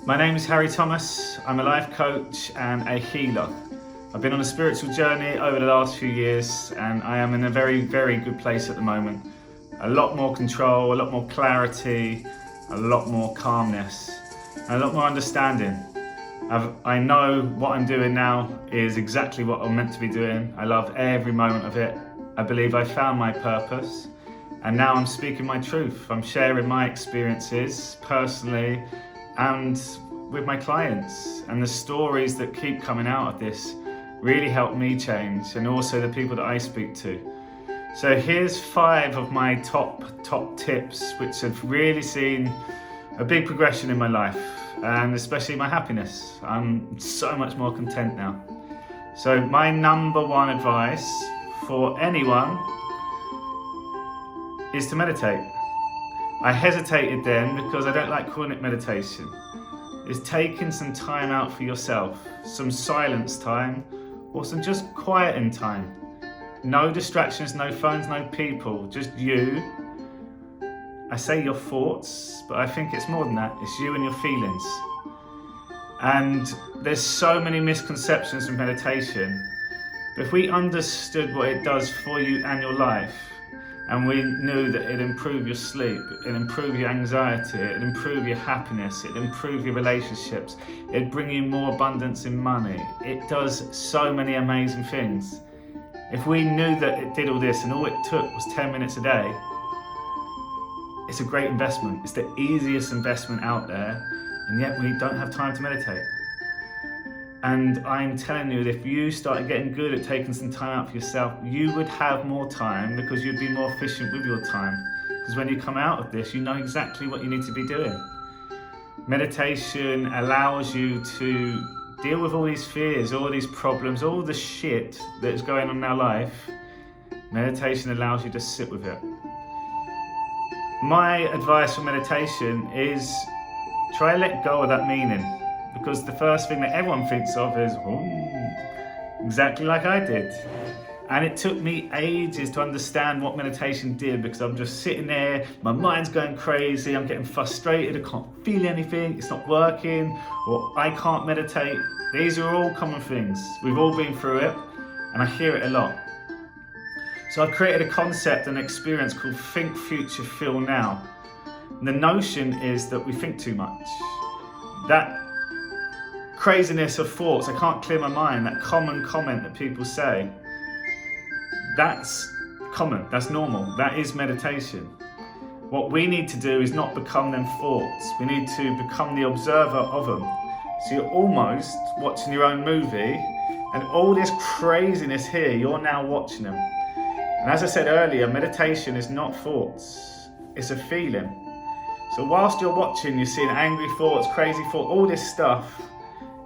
My name is Harry Thomas. I'm a life coach and a healer. I've been on a spiritual journey over the last few years and I am in a very, very good place at the moment. A lot more control, a lot more clarity, a lot more calmness, and a lot more understanding. I know what I'm doing now is exactly what I'm meant to be doing. I love every moment of it. I believe I found my purpose and now I'm speaking my truth. I'm sharing my experiences personally and with my clients, and the stories that keep coming out of this really help me change, and also the people that I speak to. So here's 5 of my top tips which have really seen a big progression in my life and especially my happiness. I'm so much more content now. So my number 1 advice for anyone is to meditate. I hesitated then because I don't like calling it meditation. It's taking some time out for yourself, some silence time, or some just quieting time. No distractions, no phones, no people, just you. I say your thoughts, but I think it's more than that. It's you and your feelings. And there's so many misconceptions of meditation. But if we understood what it does for you and your life, and we knew that it'd improve your sleep, it'd improve your anxiety, it'd improve your happiness, it'd improve your relationships, it'd bring you more abundance in money. It does so many amazing things. If we knew that it did all this and all it took was 10 minutes a day, it's a great investment. It's the easiest investment out there, and yet we don't have time to meditate. And I'm telling you that if you started getting good at taking some time out for yourself, you would have more time because you'd be more efficient with your time. Because when you come out of this, you know exactly what you need to be doing. Meditation allows you to deal with all these fears, all these problems, all the shit that is going on in our life. Meditation allows you to sit with it. My advice for meditation is try to let go of that meaning. Because the first thing that everyone thinks of is, exactly like I did. And it took me ages to understand what meditation did, because I'm just sitting there, my mind's going crazy, I'm getting frustrated, I can't feel anything, it's not working, or I can't meditate. These are all common things. We've all been through it, and I hear it a lot. So I've created a concept and experience called Think Future Feel Now. And the notion is that we think too much. That craziness of thoughts, I can't clear my mind, that common comment that people say, that's common, that's normal, that is meditation. What we need to do is not become them thoughts, we need to become the observer of them. So you're almost watching your own movie, and all this craziness here, you're now watching them. And as I said earlier, meditation is not thoughts, it's a feeling. So whilst you're watching, you're seeing angry thoughts, crazy thoughts, all this stuff.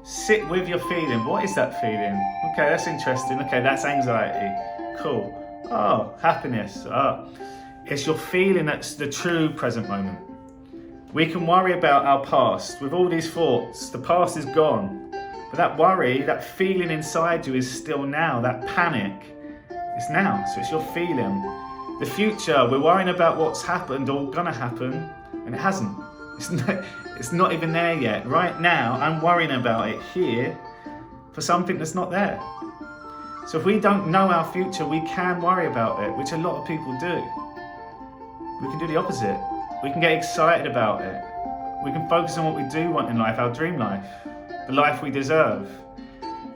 Sit with your feeling. What is that feeling? Okay, that's interesting. Okay, that's anxiety. Cool. Oh, happiness. It's your feeling that's the true present moment. We can worry about our past with all these thoughts. The past is gone. But that worry, that feeling inside you is still now. That panic is now. So it's your feeling. The future, we're worrying about what's happened or gonna happen, and it hasn't. It's not even there yet. Right now, I'm worrying about it here for something that's not there. So if we don't know our future, we can worry about it, which a lot of people do. We can do the opposite. We can get excited about it. We can focus on what we do want in life, our dream life, the life we deserve.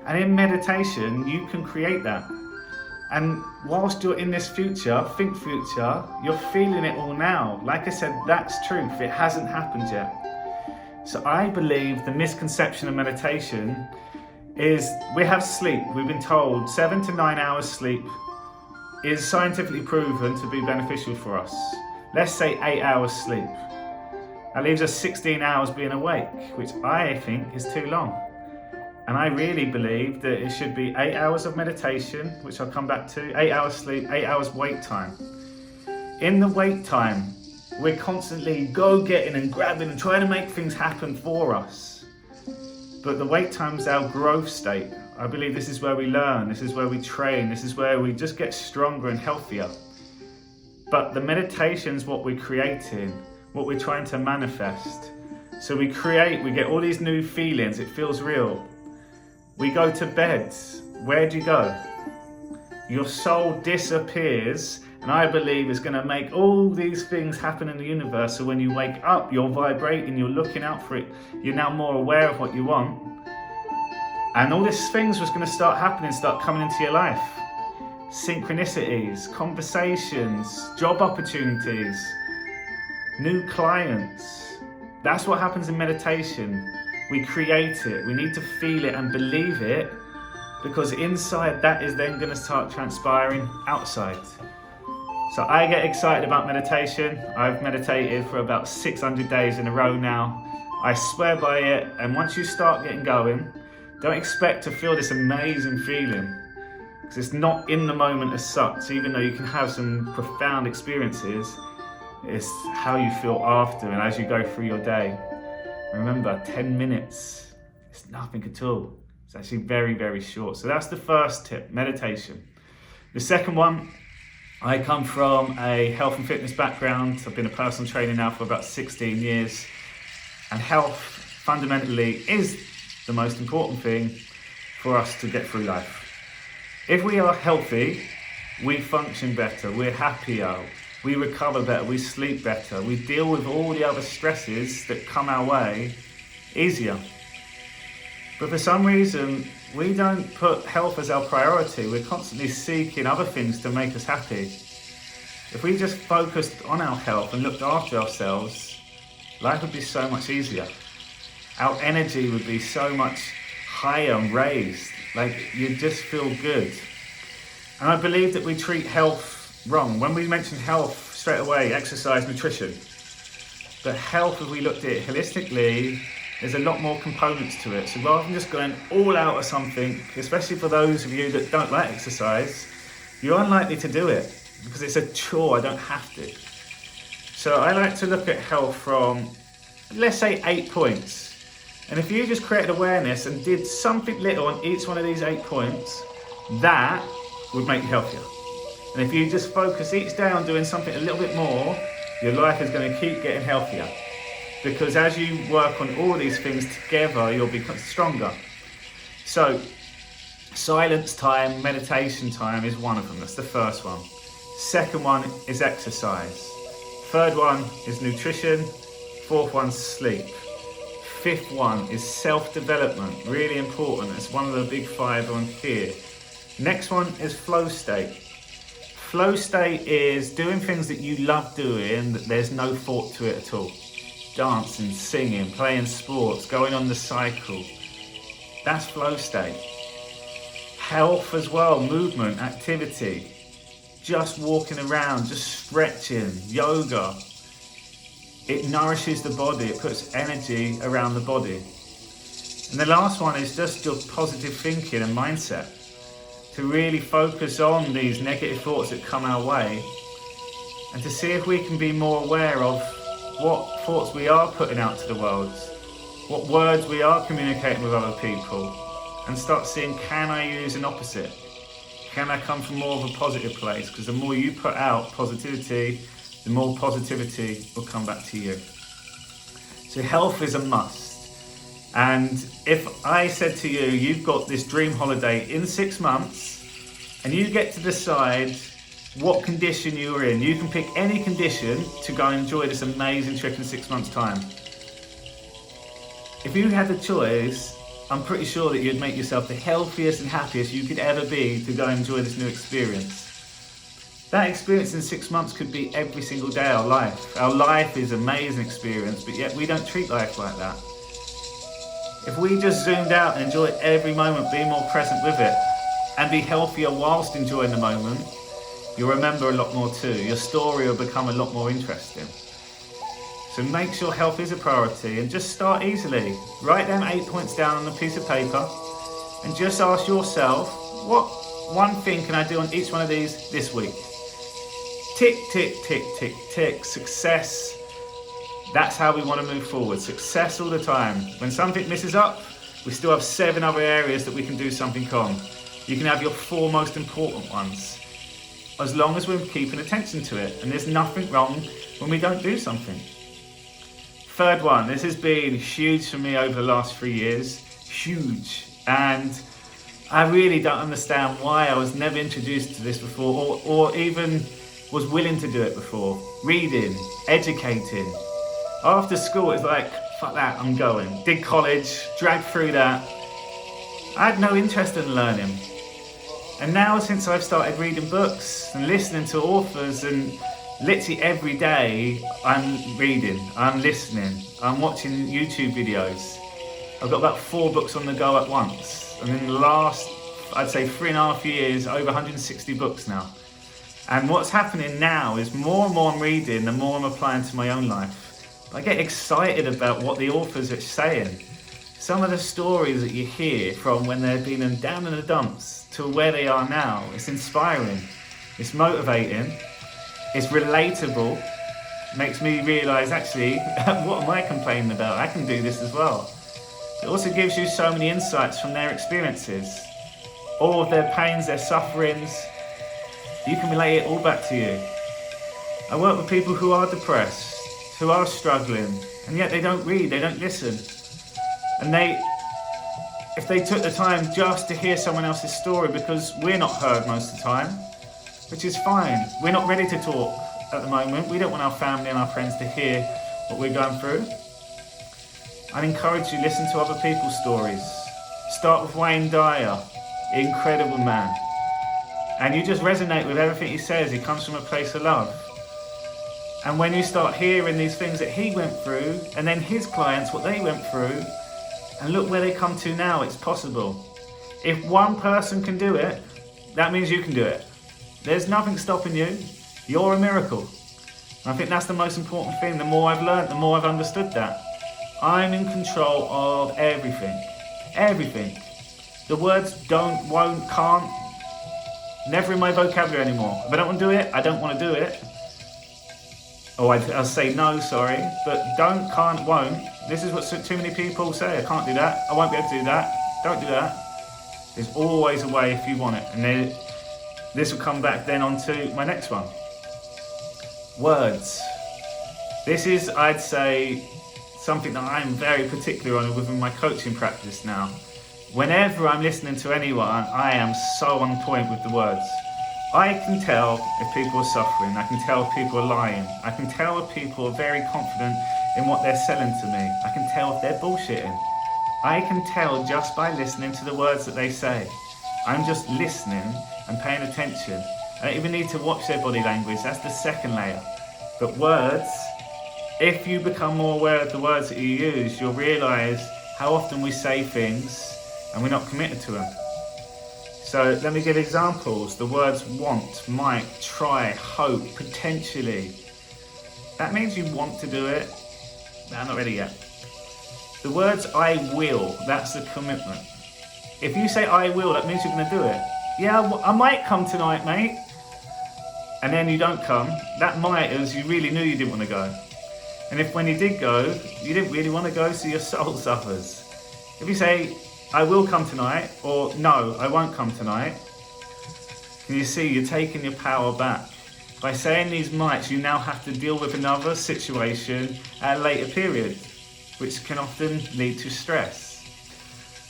And in meditation, you can create that. And whilst you're in this future, think future, you're feeling it all now. Like I said, that's truth. It hasn't happened yet. So I believe the misconception of meditation is we have sleep. We've been told 7 to 9 hours sleep is scientifically proven to be beneficial for us. Let's say 8 hours sleep. That leaves us 16 hours being awake, which I think is too long. And I really believe that it should be 8 hours of meditation, which I'll come back to, 8 hours sleep, 8 hours wait time. In the wait time, we're constantly go-getting and grabbing and trying to make things happen for us. But the wait time's our growth state. I believe this is where we learn, this is where we train, this is where we just get stronger and healthier. But the meditation's what we're creating, what we're trying to manifest. So we get all these new feelings, it feels real. We go to bed, where do you go? Your soul disappears, and I believe is going to make all these things happen in the universe. So when you wake up, you're vibrating, you're looking out for it, you're now more aware of what you want. And all these things was going to start happening, start coming into your life. Synchronicities, conversations, job opportunities, new clients. That's what happens in meditation. We create it. We need to feel it and believe it, because inside that is then going to start transpiring outside. So I get excited about meditation. I've meditated for about 600 days in a row now. I swear by it. And once you start getting going, don't expect to feel this amazing feeling, because it's not in the moment as such. Even though you can have some profound experiences, it's how you feel after and as you go through your day. Remember, 10 minutes, it's nothing at all. It's actually very, very short. So that's the first tip, meditation. The second one, I come from a health and fitness background. I've been a personal trainer now for about 16 years. And health fundamentally is the most important thing for us to get through life. If we are healthy, we function better, we're happier, we recover better, we sleep better, we deal with all the other stresses that come our way easier. But for some reason, we don't put health as our priority. We're constantly seeking other things to make us happy. If we just focused on our health and looked after ourselves, life would be so much easier. Our energy would be so much higher and raised. Like, you just feel good. And I believe that we treat health wrong. When we mention health, straight away, exercise, nutrition. But health, if we looked at it holistically, there's a lot more components to it. So rather than just going all out or something, especially for those of you that don't like exercise, you're unlikely to do it because it's a chore. I don't have to. So I like to look at health from, let's say, 8 points. And if you just created awareness and did something little on each one of these 8 points, that would make you healthier. And if you just focus each day on doing something a little bit more, your life is going to keep getting healthier. Because as you work on all these things together, you'll become stronger. So, silence time, meditation time is one of them. That's the first one. Second one is exercise. Third one is nutrition. Fourth one's sleep. Fifth one is self-development, really important. It's one of the big 5 on here. Next one is flow state. Flow state is doing things that you love doing, that there's no thought to it at all. Dancing, singing, playing sports, going on the cycle. That's flow state. Health as well, movement, activity. Just walking around, just stretching, yoga. It nourishes the body, it puts energy around the body. And the last one is just your positive thinking and mindset. To really focus on these negative thoughts that come our way and to see if we can be more aware of what thoughts we are putting out to the world, what words we are communicating with other people, and start seeing, can I use an opposite? Can I come from more of a positive place? Because the more you put out positivity, the more positivity will come back to you. So health is a must. And if I said to you, you've got this dream holiday in 6 months, and you get to decide what condition you are in. You can pick any condition to go and enjoy this amazing trip in 6 months' time. If you had the choice, I'm pretty sure that you'd make yourself the healthiest and happiest you could ever be to go and enjoy this new experience. That experience in 6 months could be every single day of our life. Our life is an amazing experience, but yet we don't treat life like that. If we just zoomed out and enjoyed every moment, be more present with it, and be healthier whilst enjoying the moment, you'll remember a lot more too. Your story will become a lot more interesting. So make sure health is a priority and just start easily. Write them 8 points down on a piece of paper and just ask yourself, what one thing can I do on each one of these this week? Tick, tick, tick, tick, tick. Success. That's how we want to move forward. Success all the time. When something misses up, we still have 7 other areas that we can do something on. You can have your 4 most important ones, as long as we're keeping attention to it. And there's nothing wrong when we don't do something. Third one, this has been huge for me over the last 3 years, huge. And I really don't understand why I was never introduced to this before, or even was willing to do it before. Reading, educating. After school, it's like, fuck that, I'm going. Did college, dragged through that. I had no interest in learning. And now since I've started reading books and listening to authors, and literally every day I'm reading, I'm listening, I'm watching YouTube videos. I've got about 4 books on the go at once. And in the last, I'd say 3.5 years, over 160 books now. And what's happening now is more and more I'm reading, the more I'm applying to my own life. I get excited about what the authors are saying. Some of the stories that you hear from when they've been down in the dumps to where they are now, it's inspiring, it's motivating, it's relatable, makes me realise actually, what am I complaining about? I can do this as well. It also gives you so many insights from their experiences, all of their pains, their sufferings. You can relate it all back to you. I work with people who are depressed, who are struggling, and yet they don't read, they don't listen. And if they took the time just to hear someone else's story, because we're not heard most of the time, which is fine. We're not ready to talk at the moment. We don't want our family and our friends to hear what we're going through. I'd encourage you, listen to other people's stories. Start with Dyer, incredible man. And you just resonate with everything he says. He comes from a place of love. And when you start hearing these things that he went through, and then his clients, what they went through, and look where they come to now, it's possible. If one person can do it, that means you can do it. There's nothing stopping you. You're a miracle. And I think that's the most important thing. The more I've learned, the more I've understood that. I'm in control of everything. Everything. The words don't, won't, can't, never in my vocabulary anymore. If I don't want to do it, I don't want to do it. Or I'll say no, sorry, but don't, can't, won't. This is what too many people say. I can't do that. I won't be able to do that. Don't do that. There's always a way if you want it. And then this will come back then onto my next one. Words. This is, I'd say, something that I'm very particular on within my coaching practice now. Whenever I'm listening to anyone, I am so on point with the words. I can tell if people are suffering, I can tell if people are lying, I can tell if people are very confident in what they're selling to me, I can tell if they're bullshitting. I can tell just by listening to the words that they say. I'm just listening and paying attention. I don't even need to watch their body language, that's the second layer. But words, if you become more aware of the words that you use, you'll realise how often we say things and we're not committed to them. So let me give examples. The words want, might, try, hope, potentially. That means you want to do it. No, I'm not ready yet. The words I will, that's the commitment. If you say I will, that means you're going to do it. Yeah, I might come tonight, mate. And then you don't come. That might is you really knew you didn't want to go. And if when you did go, you didn't really want to go, so your soul suffers. If you say, I will come tonight, or no, I won't come tonight, can you see you're taking your power back? By saying these mights, you now have to deal with another situation at a later period, which can often lead to stress.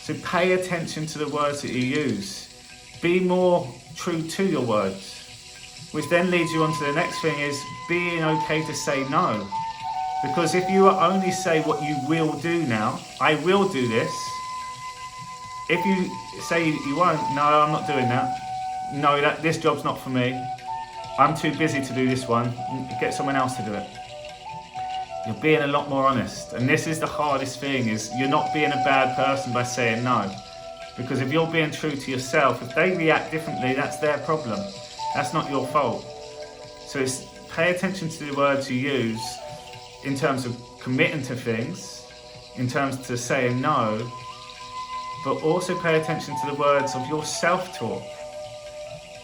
So pay attention to the words that you use. Be more true to your words, which then leads you on to the next thing, is being okay to say no. Because if you only say what you will do now, I will do this. If you say you won't, no, I'm not doing that. No, this job's not for me. I'm too busy to do this one. Get someone else to do it. You're being a lot more honest. And this is the hardest thing, is you're not being a bad person by saying no. Because if you're being true to yourself, if they react differently, that's their problem. That's not your fault. So it's pay attention to the words you use in terms of committing to things, in terms to saying no, but also pay attention to the words of your self-talk.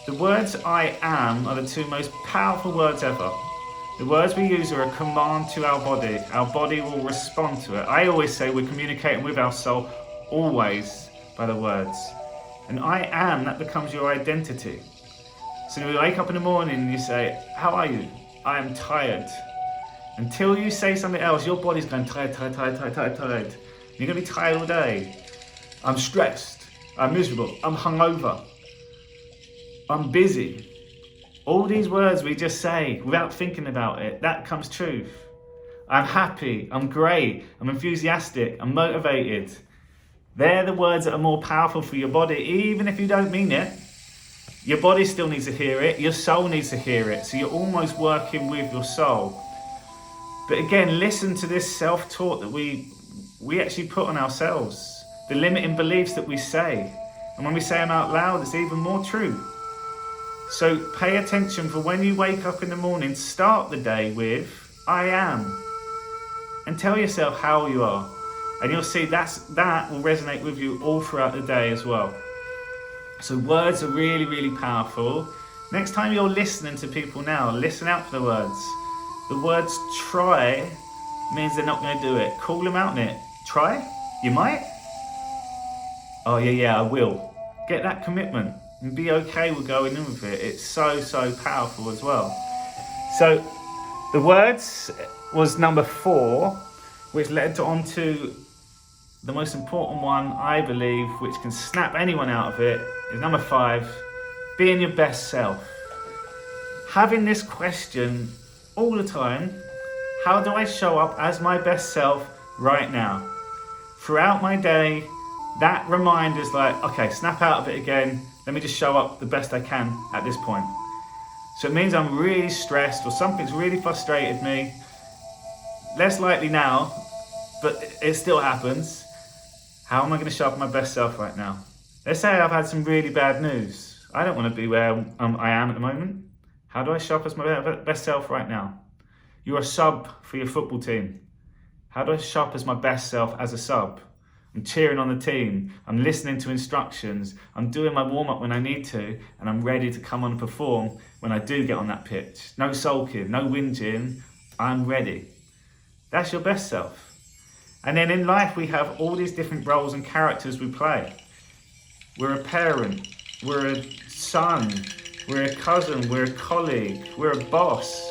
The words I am are the two most powerful words ever. The words we use are a command to our body. Our body will respond to it. I always say we're communicating with our soul always by the words. And I am, that becomes your identity. So when you wake up in the morning and you say, how are you? I am tired. Until you say something else, your body's going tired. You're going to be tired all day. I'm stressed. I'm miserable. I'm hungover. I'm busy. All these words we just say without thinking about it, that comes truth. I'm happy. I'm great. I'm enthusiastic. I'm motivated. They're the words that are more powerful for your body, even if you don't mean it. Your body still needs to hear it. Your soul needs to hear it. So you're almost working with your soul. But again, listen to this self-talk that we actually put on ourselves. The limiting beliefs that we say. And when we say them out loud, it's even more true. So pay attention for when you wake up in the morning, start the day with, I am. And tell yourself how you are. And you'll see that will resonate with you all throughout the day as well. So words are really, really powerful. Next time you're listening to people now, listen out for the words. The words try means they're not going to do it. Call them out in it. Try? You might? Oh yeah, I will. Get that commitment and be okay with going in with it. It's so powerful as well. So the words was number 4, which led on to the most important one, I believe, which can snap anyone out of it, is number 5, being your best self. Having this question all the time, how do I show up as my best self right now? Throughout my day, that reminder's like, okay, snap out of it again. Let me just show up the best I can at this point. So it means I'm really stressed or something's really frustrated me. Less likely now, but it still happens. How am I going to show up my best self right now? Let's say I've had some really bad news. I don't want to be where I am at the moment. How do I show up as my best self right now? You're a sub for your football team. How do I show up as my best self as a sub? I'm cheering on the team. I'm listening to instructions. I'm doing my warm-up when I need to, and I'm ready to come on and perform when I do get on that pitch. No sulking, no whinging. I'm ready. That's your best self. And then in life, we have all these different roles and characters we play. We're a parent, we're a son, we're a cousin, we're a colleague, we're a boss.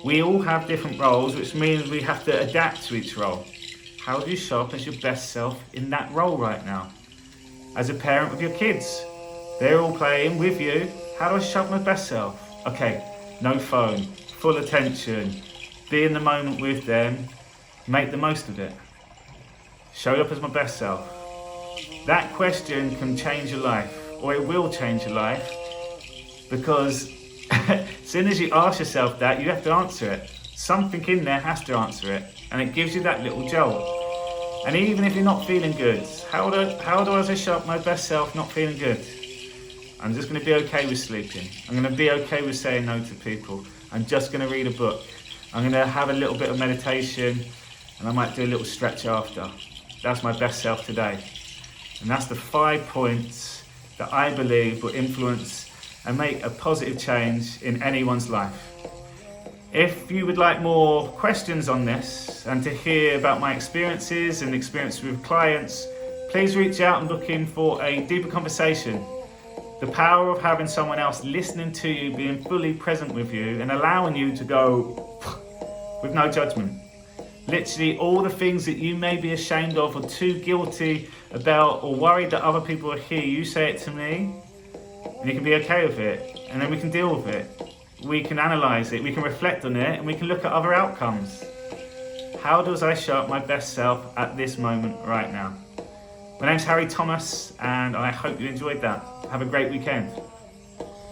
We all have different roles, which means we have to adapt to each role. How do you show up as your best self in that role right now? As a parent with your kids, they're all playing with you. How do I show up my best self? Okay, no phone, full attention, be in the moment with them, make the most of it. Show up as my best self. That question can change your life, or it will change your life, because as soon as you ask yourself that, you have to answer it. Something in there has to answer it, and it gives you that little jolt. And even if you're not feeling good, how do I show up my best self not feeling good? I'm just going to be okay with sleeping. I'm going to be okay with saying no to people. I'm just going to read a book. I'm going to have a little bit of meditation, and I might do a little stretch after. That's my best self today. And that's the 5 points that I believe will influence and make a positive change in anyone's life. If you would like more questions on this and to hear about my experiences and experience with clients, please reach out and book in for a deeper conversation. The power of having someone else listening to you, being fully present with you and allowing you to go with no judgment. Literally all the things that you may be ashamed of or too guilty about or worried that other people will hear, you say it to me and you can be okay with it, and then we can deal with it. We can analyse it, we can reflect on it, and we can look at other outcomes. How do I show up my best self at this moment right now? My name's Harry Thomas, and I hope you enjoyed that. Have a great weekend.